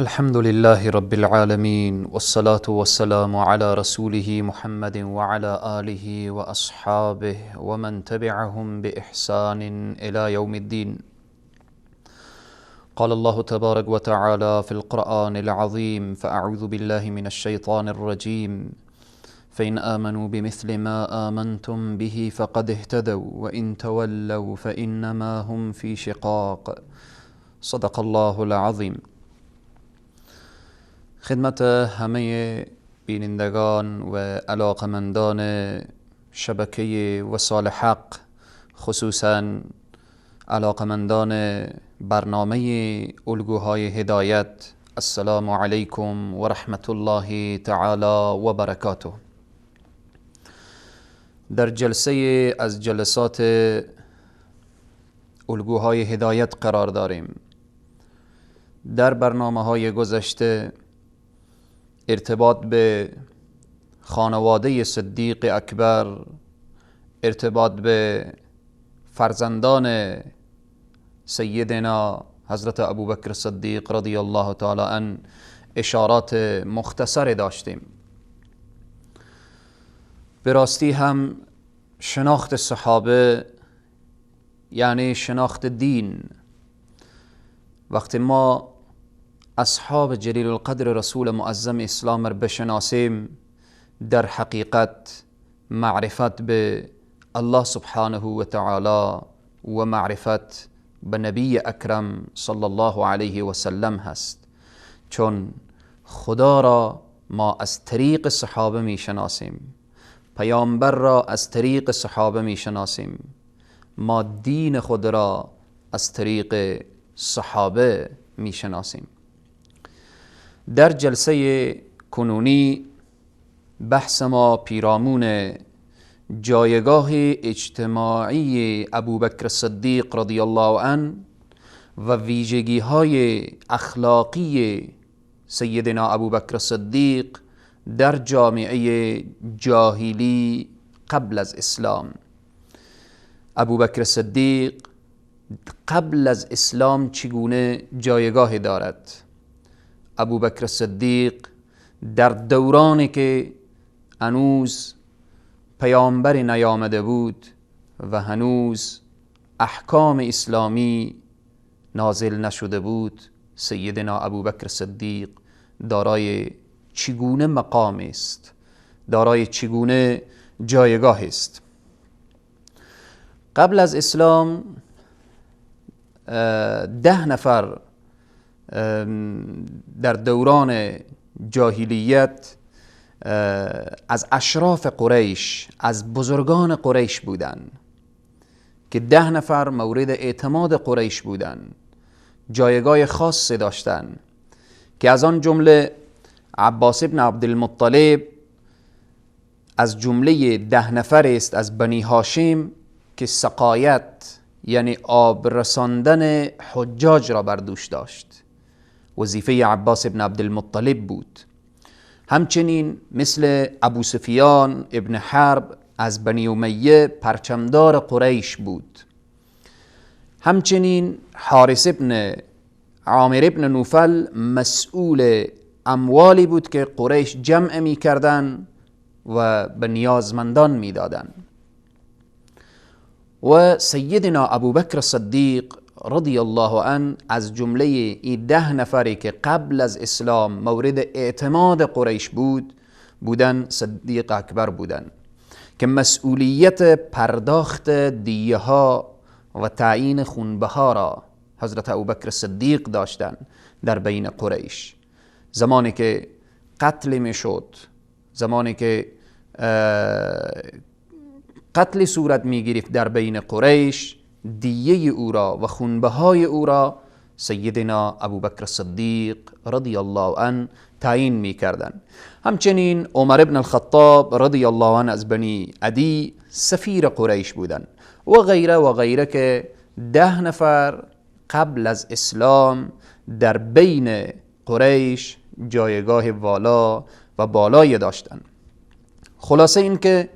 الحمد لله رب العالمين، والصلاة والسلام على رسوله محمد وعلى آله وأصحابه ومن تبعهم بإحسان إلى يوم الدين. قال الله تبارك وتعالى في القرآن العظيم: فأعوذ بالله من الشيطان الرجيم، فإن آمنوا بمثل ما آمنتم به فقد اهتدوا وإن تولوا فإنما هم في شقاق. صدق الله العظيم. خدمت همه بینندگان و علاقمندان شبکه وصال حق، خصوصا علاقمندان برنامه الگوهای هدایت، السلام علیکم و رحمت الله تعالی و برکاته. در جلسه از جلسات الگوهای هدایت قرار داریم. در برنامه های گذشته ارتباط به خانواده صدیق اکبر، ارتباط به فرزندان سیدنا حضرت ابوبکر صدیق رضی الله تعالی عنه اشارات مختصر داشتیم. به راستی هم شناخت صحابه یعنی شناخت دین. وقتی ما اصحاب جلیل القدر رسول معظم اسلام را بشناسیم، در حقیقت معرفت به الله سبحانه و تعالی و معرفت به نبی اکرم صلی الله علیه و سلم هست، چون خدا را ما از طریق صحابه می شناسیم، پیامبر را از طریق صحابه می شناسیم، ما دین خود را از طریق صحابه می شناسیم. در جلسه کنونی بحث ما پیرامون جایگاه اجتماعی ابوبکر صدیق رضی الله عنه و ویژگی های اخلاقی سیدنا ابوبکر صدیق در جامعه جاهلی قبل از اسلام. ابوبکر صدیق قبل از اسلام چگونه جایگاهی دارد؟ ابوبکر صدیق در دورانی که هنوز پیامبر نیامده بود و هنوز احکام اسلامی نازل نشده بود، سیدنا ابوبکر صدیق دارای چگونه مقام است، دارای چگونه جایگاه است؟ قبل از اسلام 10 نفر در دوران جاهلیت از اشراف قریش، از بزرگان قریش بودند که 10 نفر مورد اعتماد قریش بودند، جایگاه خاصی داشتند که از آن جمله عباس ابن عبدالمطلب از جمله 10 نفر است از بنی هاشم که سقایت یعنی آب رساندن حجاج را بر دوش داشت. وظیفه عباس ابن عبدالمطلب بود. همچنین مثل ابو سفیان ابن حرب از بنی امیه پرچمدار قریش بود. همچنین حارث ابن عامر ابن نوفل مسئول اموالی بود که قریش جمع می کردن و به نیازمندان می دادن. و سیدنا ابوبکر صدیق رضی الله عنه از جمله این 10 نفری که قبل از اسلام مورد اعتماد قریش بودن صدیق اکبر بودن که مسئولیت پرداخت دیه ها و تعیین خونبه ها را حضرت ابوبکر صدیق داشتن در بین قریش. زمانی که قتل می شد، زمانی که قتل صورت می گرفت در بین قریش، دیه او را و خونبه های او را سیدنا ابوبکر صدیق رضی الله عنه تعیین می کردن. همچنین عمر ابن الخطاب رضی الله عنه از بنی عدی سفیر قریش بودن و غیره که 10 نفر قبل از اسلام در بین قریش جایگاه والا و بالایی داشتن. خلاصه این که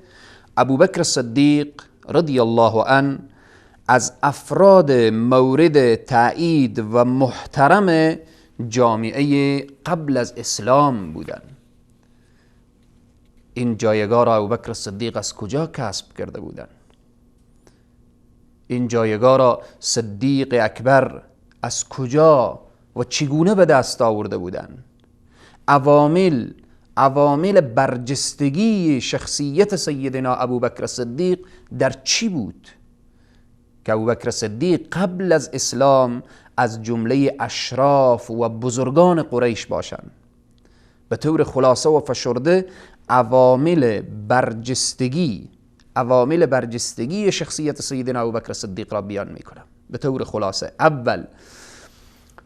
ابوبکر صدیق رضی الله عنه از افراد مورد تایید و محترم جامعه قبل از اسلام بودن. این جایگاه را ابوبکر صدیق از کجا کسب کرده بودن؟ این جایگاه را صدیق اکبر از کجا و چگونه به دست آورده بودن؟ عوامل برجستگی شخصیت سیدنا ابوبکر صدیق در چی بود که ابوبکر صدیق قبل از اسلام از جمله اشراف و بزرگان قریش باشند؟ به طور خلاصه و فشرده عوامل برجستگی شخصیت سیدنا ابوبکر صدیق را بیان میکنم به طور خلاصه. اول،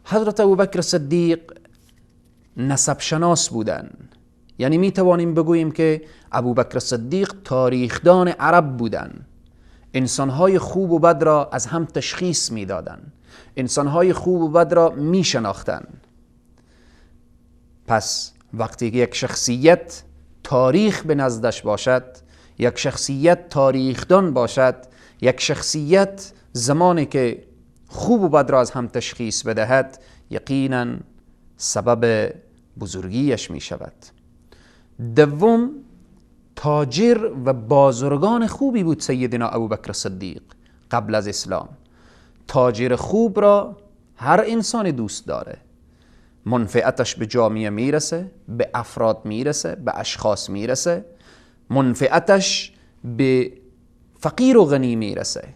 حضرت ابوبکر صدیق نسب شناس بودن، یعنی می توانیم بگوییم که ابوبکر صدیق تاریخدان عرب بودن. انسانهای خوب و بد را از هم تشخیص می دادن، انسانهای خوب و بد را می شناختن. پس وقتی که یک شخصیت تاریخ به نزدش باشد، یک شخصیت تاریخدان باشد، یک شخصیت زمانی که خوب و بد را از هم تشخیص بدهد، یقینا سبب بزرگیش می شود. دوم، تاجر و بازرگان خوبی بود سیدنا ابوبکر صدیق قبل از اسلام. تاجر خوب را هر انسان دوست داره، منفعتش به جامعه میرسه، به افراد میرسه، به اشخاص میرسه، منفعتش به فقیر و غنی میرسه.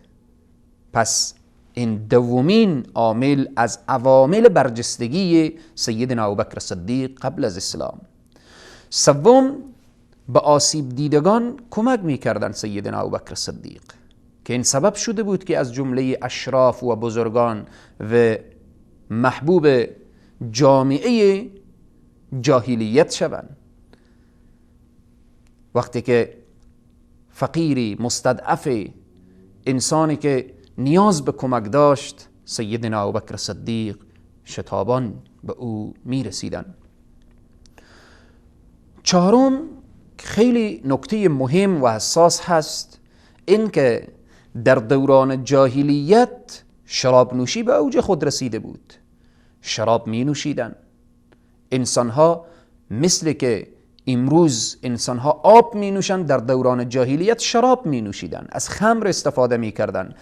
پس این دومین عامل از عوامل برجستگی سیدنا ابوبکر صدیق قبل از اسلام. سوم، به آسیب دیدگان کمک میکردن سیدنا ابوبکر صدیق که این سبب شده بود که از جمله اشراف و بزرگان و محبوب جامعه جاهلیت شوند. وقتی که فقیری مستضعف، انسانی که نیاز به کمک داشت، سیدنا ابوبکر صدیق شتابان به او میرسیدن. چهارم، خیلی نکته مهم و حساس هست، این که در دوران جاهلیت شراب نوشی به اوج خود رسیده بود. شراب می نوشیدن. انسانها مثل که امروز انسانها آب می نوشن، در دوران جاهلیت شراب می نوشیدن، از خمر استفاده می کردن.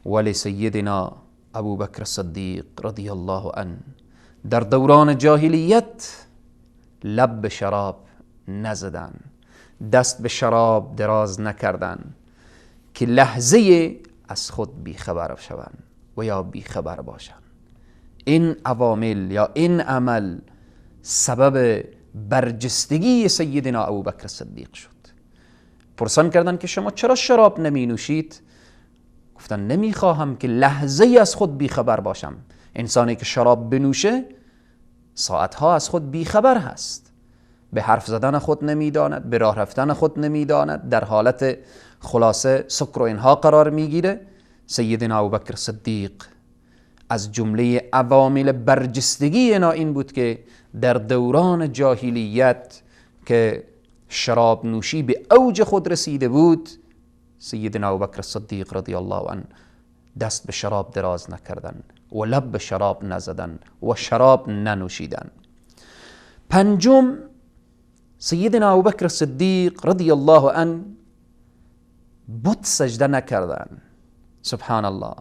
ولی سیدنا ابوبکر صدیق رضی الله عنه در دوران جاهلیت لب به شراب نزدن، دست به شراب دراز نکردن که لحظه از خود بیخبر شوند و یا بیخبر باشند. این عوامل یا این عمل سبب برجستگی سیدنا ابوبکر صدیق شد. پرسان کردند که شما چرا شراب نمی نوشید؟ گفتن نمیخواهم که لحظه از خود بیخبر باشم. انسانی که شراب بنوشه ساعتها از خود بیخبر هست، به حرف زدن خود نمیداند، به راه رفتن خود نمیداند، در حالت خلاصه سکر و اینها قرار میگیره. سیدنا ابوبکر صدیق از جمله عوامل برجستگی اینا این بود که در دوران جاهلیت که شراب نوشی به اوج خود رسیده بود، سیدنا ابوبکر صدیق رضی الله عنه دست به شراب دراز نکردن و لب به شراب نزدن و شراب ننوشیدن. پنجم، سیدنا ابوبکر صدیق رضی الله عنه بت سجده نکردن. سبحان الله،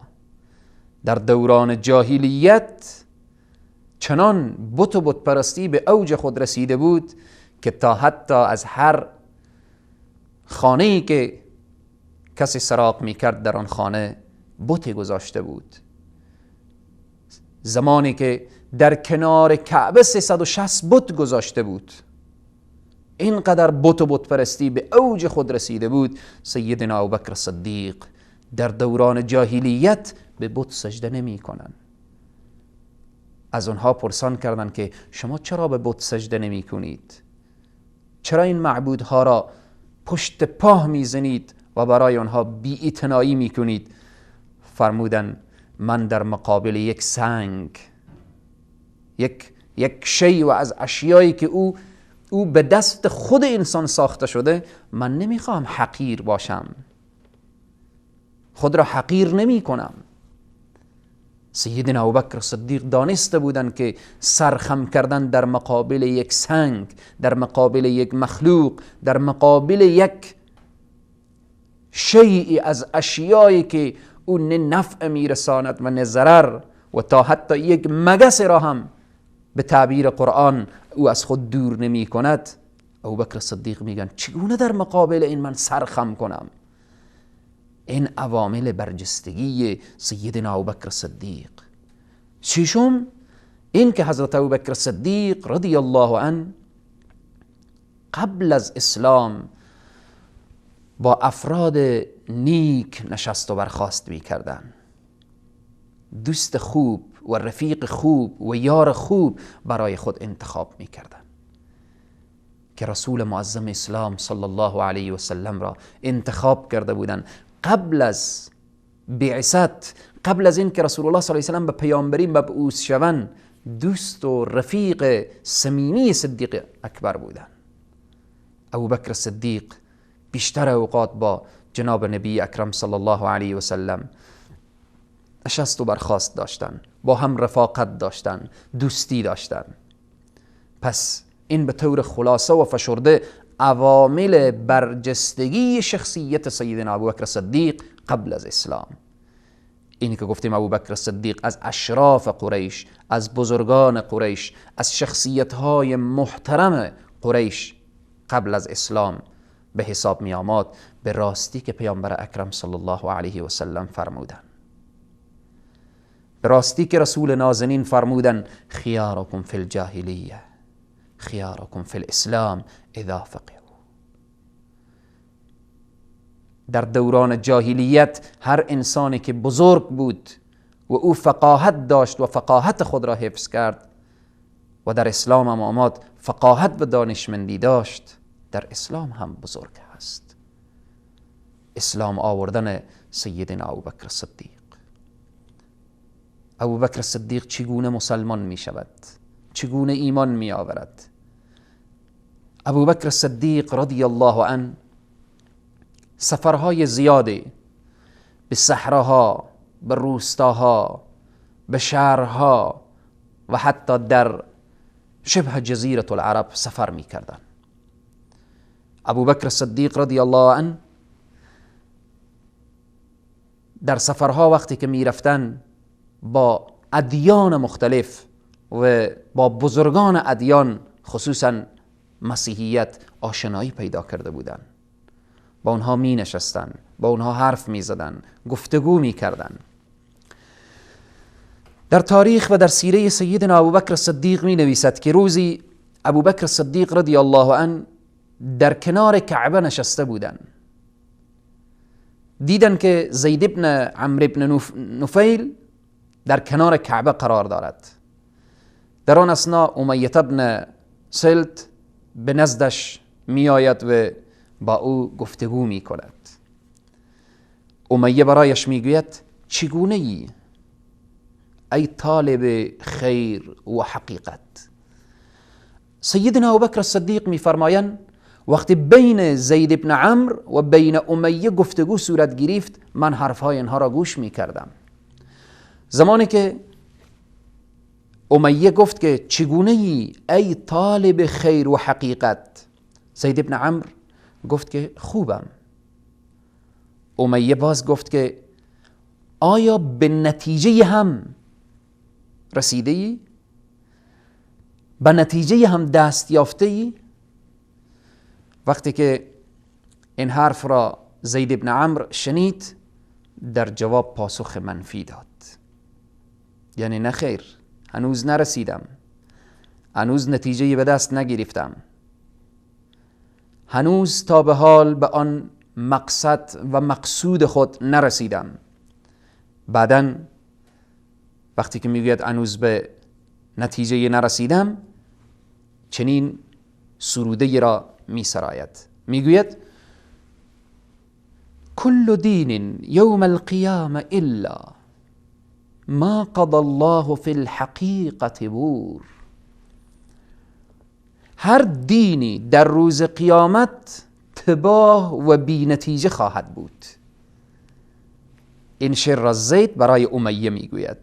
در دوران جاهلیت چنان بت و بت پرستی به اوج خود رسیده بود که تا حتی از هر خانه‌ای که کسی سراغ میکرد در آن خانه بتی گذاشته بود. زمانی که در کنار کعبه 360 بت گذاشته بود، اینقدر بت و بت پرستی به اوج خود رسیده بود، سیدنا ابوبکر صدیق در دوران جاهلیت به بت سجده نمی کنن. از اونها پرسان کردند که شما چرا به بت سجده نمی کنید؟ چرا این معبودها را پشت پاه میزنید و برای آنها بی‌اعتنایی میکنید؟ فرمودن من در مقابل یک سنگ، یک شی و از اشیایی که او به دست خود انسان ساخته شده، من نمیخوام حقیر باشم، خود را حقیر نمی کنم. سیدنا ابوبکر صدیق دانسته بودند که سرخم کردن در مقابل یک سنگ، در مقابل یک مخلوق، در مقابل یک شیئی از اشیایی که اون نه نفع میرساند و نه ضرر و تا حتی یک مگس را هم به تعبیر قرآن او از خود دور نمی کند، ابوبکر صدیق میگن چگونه در مقابل این من سرخم کنم؟ این عوامل برجستگی سیدنا ابوبکر صدیق. ششم، این که حضرت ابوبکر صدیق رضی الله عنه قبل از اسلام با افراد نیک نشست و برخاست می کردن، دوست خوب و رفیق خوب و یار خوب برای خود انتخاب می کردن که رسول معظم اسلام صلی الله علیه و سلم را انتخاب کرده بودند. قبل از بعثت، قبل از این که رسول الله صلی الله علیه و سلم به پیامبری مبعوث شوند، دوست و رفیق صمیمی صدیق اکبر بودند. ابوبکر صدیق بیشتر اوقات با جناب نبی اکرم صلی الله علیه و سلم نشست و برخاست داشتن، با هم رفاقت داشتن، دوستی داشتن. پس این به طور خلاصه و فشرده عوامل برجستگی شخصیت سیدنا ابوبکر صدیق قبل از اسلام. اینی که گفتیم ابوبکر صدیق از اشراف قریش، از بزرگان قریش، از شخصیت‌های محترم قریش قبل از اسلام به حساب می آمد، به راستی که پیامبر اکرم صلی الله علیه و سلم فرمودن، به راستی که رسول نازنین فرمودن خیارکم فی الجاهلیه خیارکم فی الاسلام اذا فقهوا. در دوران جاهلیت هر انسانی که بزرگ بود و او فقاهت داشت و فقاهت خود را حفظ کرد و در اسلام هم آمد فقاهت و دانشمندی داشت، در اسلام هم بزرگ هست. اسلام آوردن سیدنا ابوبکر صدیق. ابوبکر صدیق چگونه مسلمان می شود؟ چگونه ایمان می آورد؟ ابوبکر صدیق رضی الله عنه سفرهای زیادی به صحراها، به روستاها، به شهرها و حتی در شبه جزیره العرب سفر می کردن. ابوبکر صدیق رضی الله عنه در سفرها وقتی که می رفتن با ادیان مختلف و با بزرگان ادیان خصوصا مسیحیت آشنایی پیدا کرده بودند. با اونها می نشستن، با اونها حرف می زدن، گفتگو می کردن. در تاریخ و در سیره سیدنا ابوبکر صدیق می نویسد که روزی ابوبکر صدیق رضی الله عنه در کنار کعبه نشسته بودن. دیدن که زید بن عمرو بن نفیل در کنار کعبه قرار دارد. در آن اثنا امیه بن سلت به نزدش می آید و با او گفتگو می کند. امیه برایش می گوید چگونه ای ای طالب خیر و حقیقت؟ سیدنا ابوبکر صدیق می فرمایند وقتی بین زید بن عمرو و بین امیه گفتگو صورت گرفت، من حرفهای اینها را گوش می کردم. زمانی که امیه گفت که چگونه ای طالب خیر و حقیقت، زید بن عمرو گفت که خوبم. امیه باز گفت که آیا به نتیجه هم رسیده ای؟ به نتیجه هم دست یافته ای؟ وقتی که این حرف را زید بن عمرو شنید، در جواب پاسخ منفی داد، یعنی نه خیر، هنوز نرسیدم، هنوز نتیجه به دست نگرفتم، هنوز تا به حال به آن مقصد و مقصود خود نرسیدم. بعداً وقتی که میگوید هنوز به نتیجه نرسیدم، چنین سروده را می سراید، میگوید کل دین یوم القیامه الا ما قضى الله فی الحقیقة بور. هر دینی در روز قیامت تباه و بی نتیجه خواهد بود. این شعر را زید برای امیه میگوید.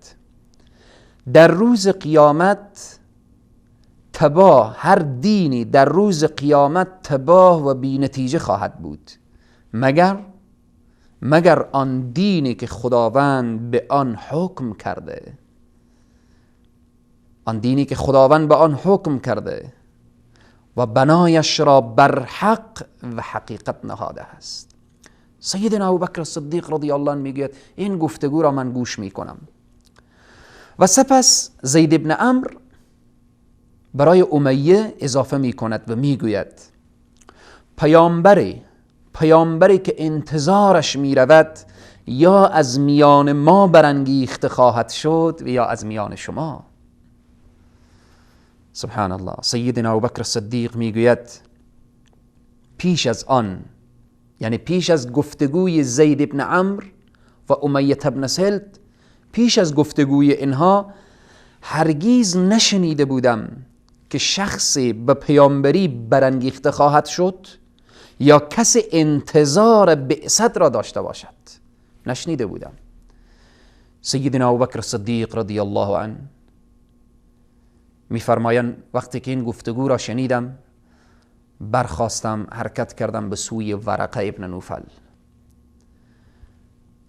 در روز قیامت تباه، هر دینی در روز قیامت تباه و بی نتیجه خواهد بود مگر آن دینی که خداوند به آن حکم کرده، آن دینی که خداوند به آن حکم کرده و بنایش را بر حق و حقیقت نهاده است. سیدنا ابوبکر صدیق رضی الله عنه میگوید این گفتگو را من گوش میکنم و سپس زید ابن عمرو برای امیه اضافه میکند و میگوید پیامبری که انتظارش میرود یا از میان ما برانگیخته خواهد شد و یا از میان شما. سبحان الله. سیدنا ابوبکر صدیق میگوید پیش از آن، یعنی پیش از گفتگوی زید ابن عمرو و امیه ابن سلت، پیش از گفتگوی اینها هرگیز نشنیده بودم که شخصی به پیامبری برانگیخته خواهد شد یا کسی انتظار بعثت را داشته باشد. نشنیده بودم. سیدنا ابوبکر صدیق رضی الله عنه میفرمایند وقتی که این گفتگو را شنیدم برخواستم، حرکت کردم به سوی ورقه ابن نوفل.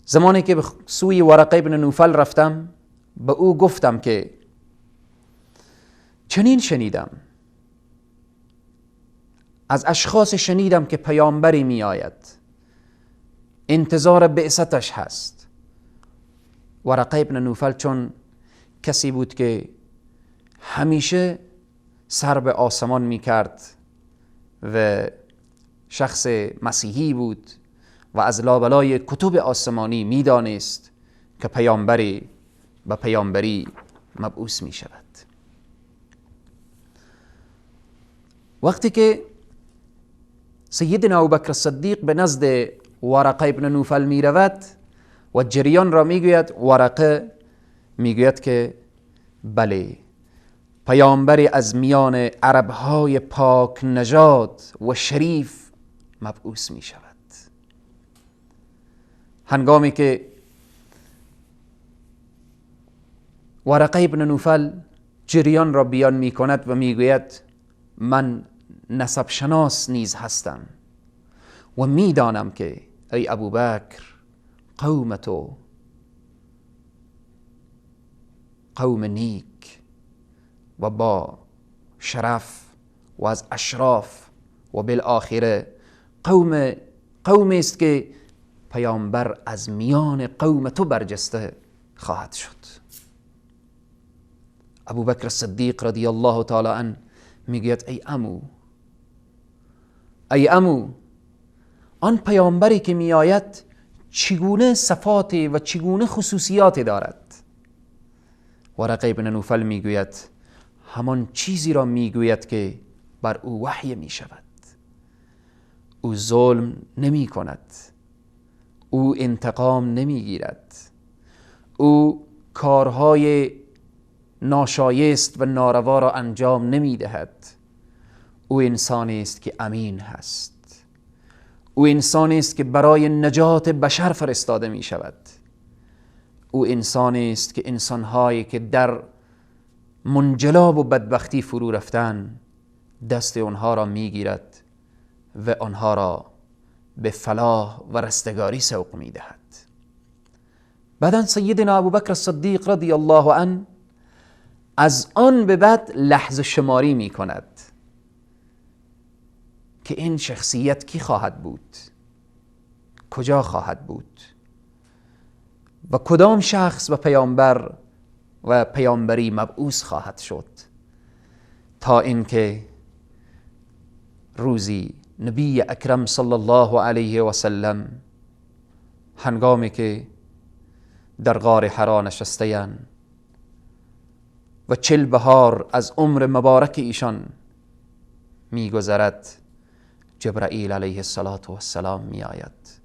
زمانی که به سوی ورقه ابن نوفل رفتم به او گفتم که چنین شنیدم، از اشخاص شنیدم که پیامبری می آید، انتظار بعثتش هست. ورقه ابن نوفل چون کسی بود که همیشه سر به آسمان می کرد و شخص مسیحی بود و از لابلای کتب آسمانی می دانست که پیامبری به پیامبری مبعوث می شود. وقتی که سیدنا ابوبکر صدیق به نزد ورقه ابن نوفل می رود و جریان را می گوید، ورقه می گوید که بله، پیامبری از میان عربهای پاک نژاد و شریف مبعوث می شود. هنگامی که ورقه ابن نوفل جریان را بیان می کند و می گوید من نسب شناس نیز هستم و می دانم که ای ابوبکر قوم تو قوم نیک و با شرف و از اشراف و بالآخره قومی است که پیامبر از میان قوم تو برجسته خواهد شد. ابوبکر صدیق رضی الله تعالی عنه میگوید ای عمو، آن پیامبری که میآید چگونه صفات و چگونه خصوصیات دارد؟ ورقه ابن نوفل میگوید همان چیزی را میگوید که بر او وحی می شود. او ظلم نمی کند، او انتقام نمی گیرد، او کارهای ناشایست و ناروا را انجام نمی دهد. او انسانی است که امین هست، او انسانی است که برای نجات بشر فرستاده می شود، او انسانی است که انسانهایی که در منجلاب و بدبختی فرو رفتن دست آنها را می گیرد و آنها را به فلاح و رستگاری سوق می دهد. بعداً سیدنا ابوبکر صدیق رضی الله عنه از آن به بعد لحظه شماری می کند که این شخصیت کی خواهد بود، کجا خواهد بود و کدام شخص و پیامبر و پیامبری مبعوث خواهد شد، تا اینکه روزی نبی اکرم صلی الله علیه و سلم هنگامی که در غار حرا نشسته‌اند و 40 بهار از عمر مبارک ایشان میگذرد، جبرائیل علیه السلام می آید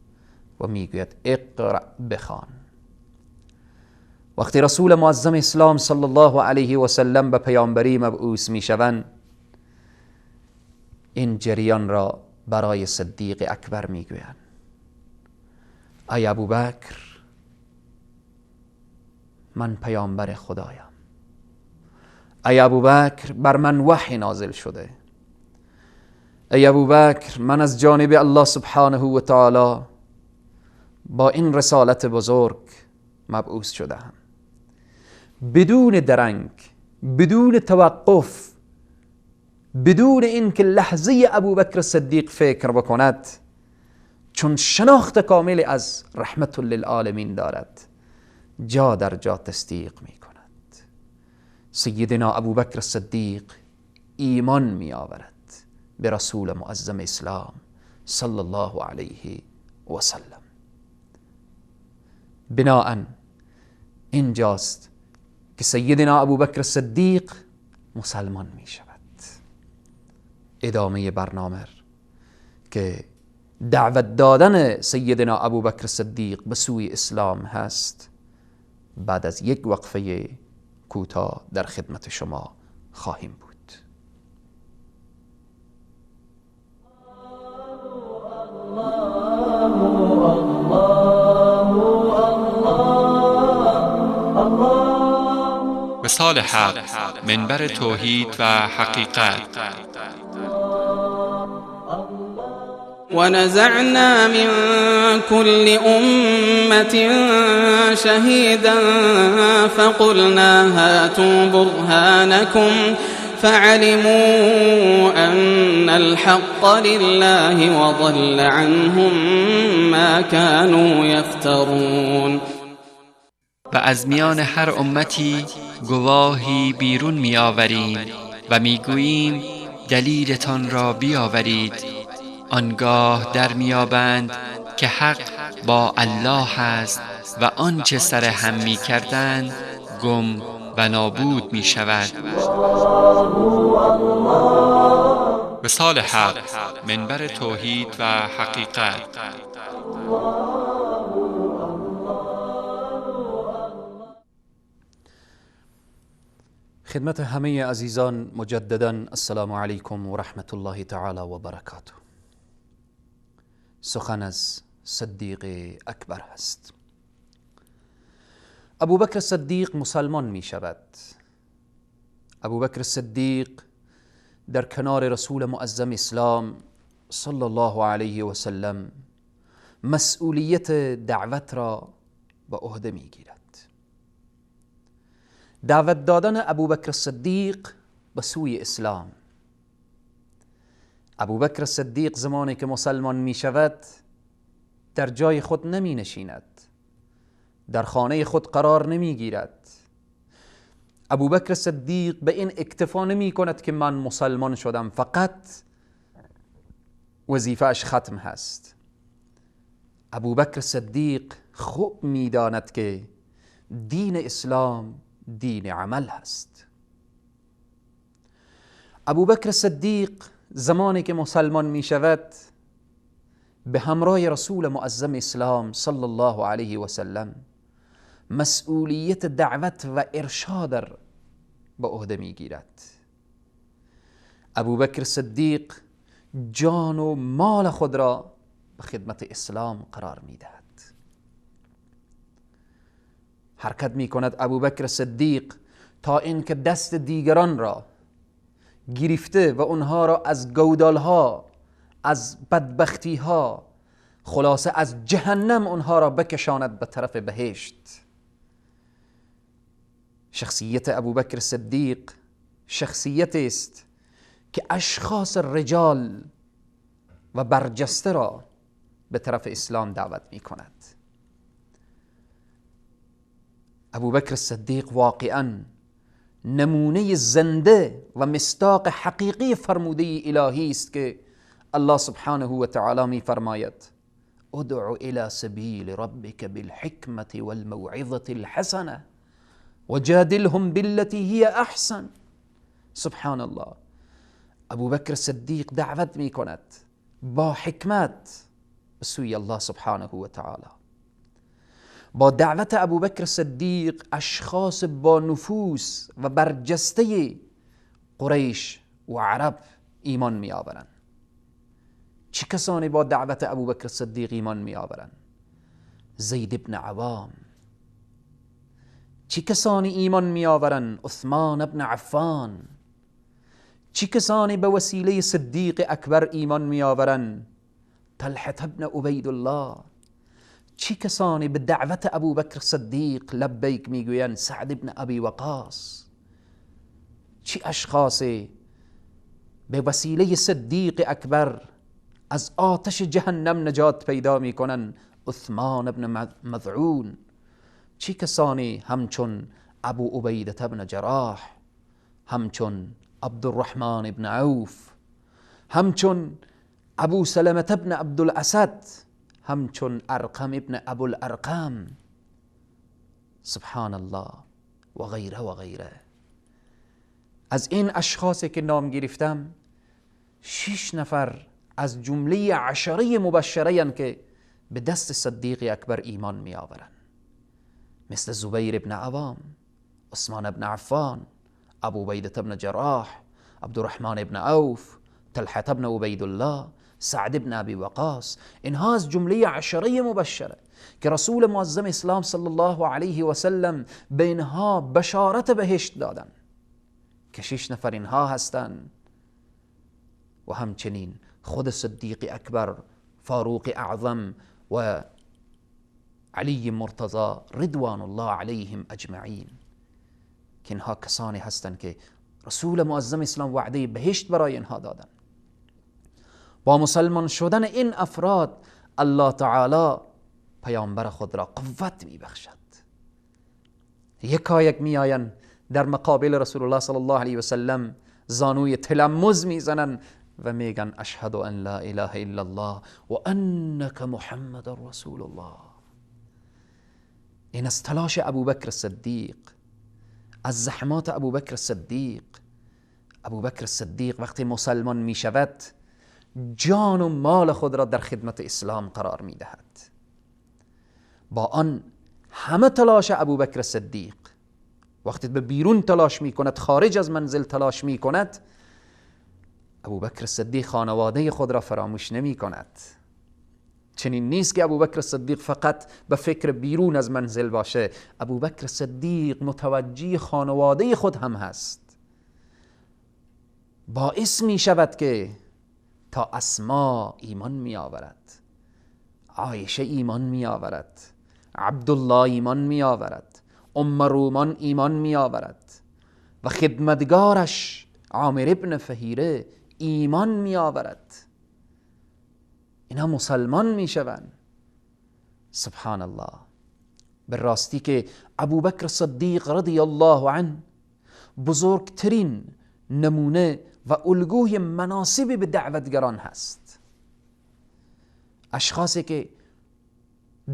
و میگوید اقرأ بخوان. وقتی رسول معظم اسلام صلی الله علیه و سلم به پیامبری مبعوث می شوند، این جریان را برای صدیق اکبر می گویند ای ابوبکر، من پیامبر خدایم، ای ابوبکر بر من وحی نازل شده، ای ابوبکر من از جانب الله سبحانه و تعالی با این رسالت بزرگ مبعوث شدم. بدون درنگ، بدون توقف، بدون اینکه لحظه ابوبکر صدیق فکر بکند، چون شناخت کامل از رحمت للعالمین دارد، جا در جا تصدیق می کند. سیدنا ابوبکر صدیق ایمان می آورد به رسول معظم اسلام صلی الله علیه و سلم. بناءً اینجاست که سیدنا ابوبکر صدیق مسلمان می شود. ادامه برنامه که دعوت دادن سیدنا ابوبکر صدیق به سوی اسلام هست، بعد از یک وقفه کوتاه در خدمت شما خواهیم بود. وصال حق، منبر توحید و حقیقت. ونزعنا من كل أمة شهيدا فقلنا هاتوا برهانكم فعلموا أن الحق لله وضل عنهم ما كانوا يفترون. و از میان هر امتی گواهی بیرون می آوریم و می گوییم دلیلتان را بیاورید. آنگاه در میابند که حق با الله است و آنچه سر هم می کردند گم و نابود می شود. وصال حق، منبر توحید و حقیقت. خدمت همه عزیزان مجددا السلام علیکم و رحمت الله تعالی و برکاته. سخن از صدیق اکبر هست. ابوبکر صدیق مسلمان می شود. ابوبکر صدیق در کنار رسول معظم اسلام صلی الله علیه و سلم مسئولیت دعوت را به عهده می گیرد. دعوت دادن ابوبکر صدیق به سوی اسلام. ابوبکر صدیق زمانی که مسلمان می شود در جای خود نمی نشیند، در خانه خود قرار نمی گیرد. ابوبکر صدیق به این اکتفا نمی کند که من مسلمان شدم فقط وظیفه‌اش ختم هست. ابوبکر صدیق خوب می داند که دین اسلام دین عمل هست. ابوبکر صدیق زمانی که مسلمان می شود به همراه رسول معظم اسلام صلی الله علیه و سلم مسئولیت دعوت و ارشاد به عهده می گیرد. ابوبکر صدیق جان و مال خود را به خدمت اسلام قرار می دهد. حرکت می کند ابوبکر صدیق تا اینکه دست دیگران را گرفته و اونها را از گودالها، از بدبختیها، خلاصه از جهنم اونها را بکشاند به طرف بهشت. شخصیت ابوبکر صدیق شخصیت است که اشخاص رجال و برجسته را به طرف اسلام دعوت می کند. ابوبکر صدیق واقعاً نمونه زنده و مصداق حقیقی فرموده الهی است که الله سبحانه و تعالی می فرماید ادع الى سبیل ربک بالحکمة والموعظة الحسنة وجادلهم بالتي هي احسن. سبحان الله. ابوبکر صدیق دعوت می کند با حکمت به سوی الله سبحانه و تعالی. با دعوت ابوبکر صدیق اشخاص با نفوس و برجسته قریش و عرب ایمان می آورند. چه کسانی با دعوت ابوبکر صدیق ایمان می آورند؟ زید ابن عوام، چی کسانی ایمان می آورن؟ عثمان ابن عفان. چی کسانی به وسیله صدیق اکبر ایمان می آورن؟ طلحه ابن عبیدالله. چی کسانی به دعوت ابوبکر صدیق لبیک می گویند؟ سعد ابن ابی وقاص. چی اشخاصی به وسیله صدیق اکبر از آتش جهنم نجات پیدا می کنن؟ عثمان ابن مذعون. چی کسانی همچون ابو عبیده ابن جراح، همچون عبدالرحمن ابن عوف، همچون ابو سلمة ابن عبدالاسد، همچون ارقم ابن ابو الارقم، سبحان الله، و غیره و غیره. از این اشخاصی که نام گرفتم 6 نفر از جمله 10 مبشرین که به دست صدیق اکبر ایمان می آورن، مثل زبیر ابن عوام، عثمان ابن عفان، ابو عبیده ابن جراح، عبدالرحمن ابن عوف، طلحه ابن عبیدالله، سعد ابن ابی وقاص. اینها از جمله 10 مبشره که رسول معظم اسلام صلی الله علیه و سلم به اینها بشارت بهشت دادن که 6 نفر اینها هستند. و همچنین خود صدیق اکبر، فاروق اعظم و علی مرتضی رضوان الله علیهم اجمعین، که اینها کسانی هستند که رسول معظم اسلام وعده بهشت برای اینها دادن. با مسلمان شدن این افراد الله تعالی پیامبر خود را قوت می بخشد. یکایک می آیند در مقابل رسول الله صلی الله علیه و سلم زانوی تلمذ می زنن و میگن اشهد ان لا اله الا الله و انک محمد رسول الله. این از تلاش ابوبکر صدیق، از زحمات ابوبکر صدیق. ابوبکر صدیق وقتی مسلمان می شود جان و مال خود را در خدمت اسلام قرار می دهد. با آن همه تلاش ابوبکر صدیق، وقتی به بیرون تلاش می کند، خارج از منزل تلاش می کند، ابوبکر صدیق خانواده خود را فراموش نمی کند. چنین نیست که ابوبکر صدیق فقط به فکر بیرون از منزل باشه. ابوبکر صدیق متوجه خانواده خود هم هست. باعث می شود که تا اسما ایمان می آورد، عایشه ایمان می آورد، عبدالله ایمان می آورد، ام رومان ایمان می آورد و خدمتگارش عامر ابن فهیره ایمان می آورد. اینها مسلمان می شوند. سبحان الله. به راستی که ابوبکر صدیق رضی الله عنه بزرگترین نمونه و الگوی مناسبی به دعوتگران هست. اشخاصی که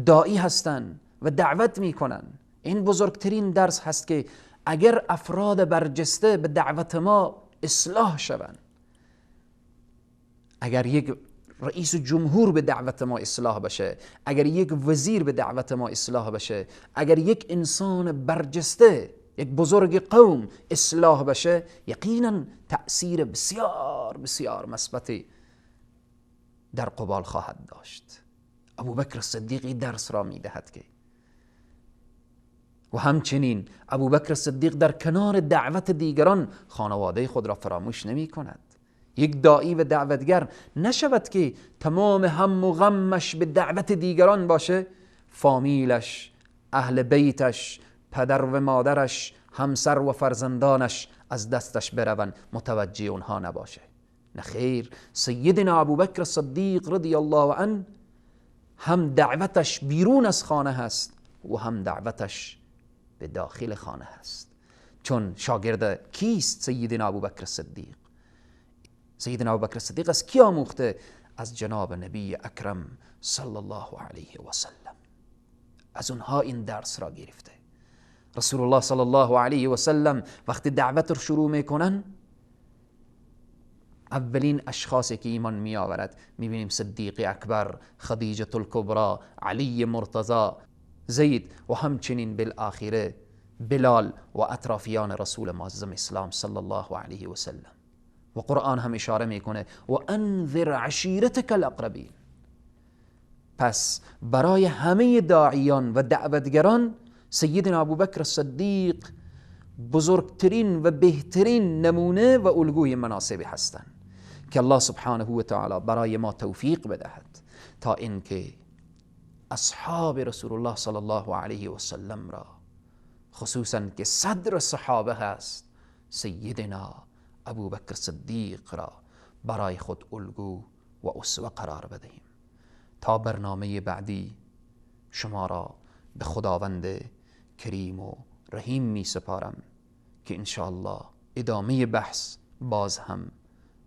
داعی هستند و دعوت می کنند، این بزرگترین درس هست که اگر افراد برجسته به دعوت ما اصلاح شوند، اگر یک رئیس جمهور به دعوت ما اصلاح بشه، اگر یک وزیر به دعوت ما اصلاح بشه، اگر یک انسان برجسته، یک بزرگ قوم اصلاح بشه، یقینا تأثیر بسیار بسیار مثبتی در قبال خواهد داشت. ابوبکر صدیق درس را می دهد که و همچنین ابوبکر صدیق در کنار دعوت دیگران خانواده خود را فراموش نمی کند. یک داعی و دعوتگر نشود که تمام هم و غمش به دعوت دیگران باشه، فامیلش، اهل بیتش، پدر و مادرش، همسر و فرزندانش از دستش برون، متوجه اونها نباشه. نخیر، سیدنا ابوبکر صدیق رضی الله عنه هم دعوتش بیرون از خانه هست و هم دعوتش به داخل خانه هست. چون شاگرد کیست سیدنا ابوبکر صدیق؟ سیدنا ابوبکر صدیق از کی آموخته؟ از جناب نبی اکرم صلی الله علیه و سلم. از اونها این درس را گرفته. رسول الله صلی الله علیه و سلم وقتی دعوت رو شروع میکنن، اولین اشخاصی که ایمان می آورد میبینیم صدیق اکبر، خدیجه الکبرى، علی مرتضی، زید و همچنین بالآخره بلال و اطرافیان رسول معظم اسلام صلی الله علیه و سلم. و قرآن هم اشاره میکنه و انذر عشیرتک الاقربین. پس برای همه داعیان و دعوتگران سیدنا ابوبکر صدیق بزرگترین و بهترین نمونه و الگوی مناسبی هستند که الله سبحانه و تعالی برای ما توفیق بدهد تا اینکه اصحاب رسول الله صلی الله علیه و سلم را، خصوصا که صدر صحابه هست، سیدنا ابوبکر صدیق را برای خود الگو و اسوه قرار بدهیم. تا برنامه بعدی شما را به خداوند کریم و رحیم می سپارم که انشاءالله ادامه بحث باز هم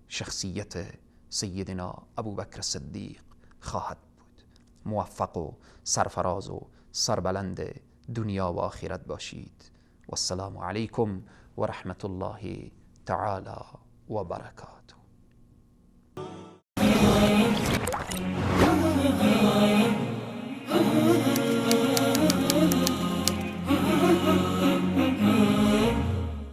شخصیت سیدنا ابوبکر صدیق خواهد بود. موفق و سرفراز و سربلند دنیا و آخرت باشید. والسلام علیکم و رحمت الله تعالی و برکاته.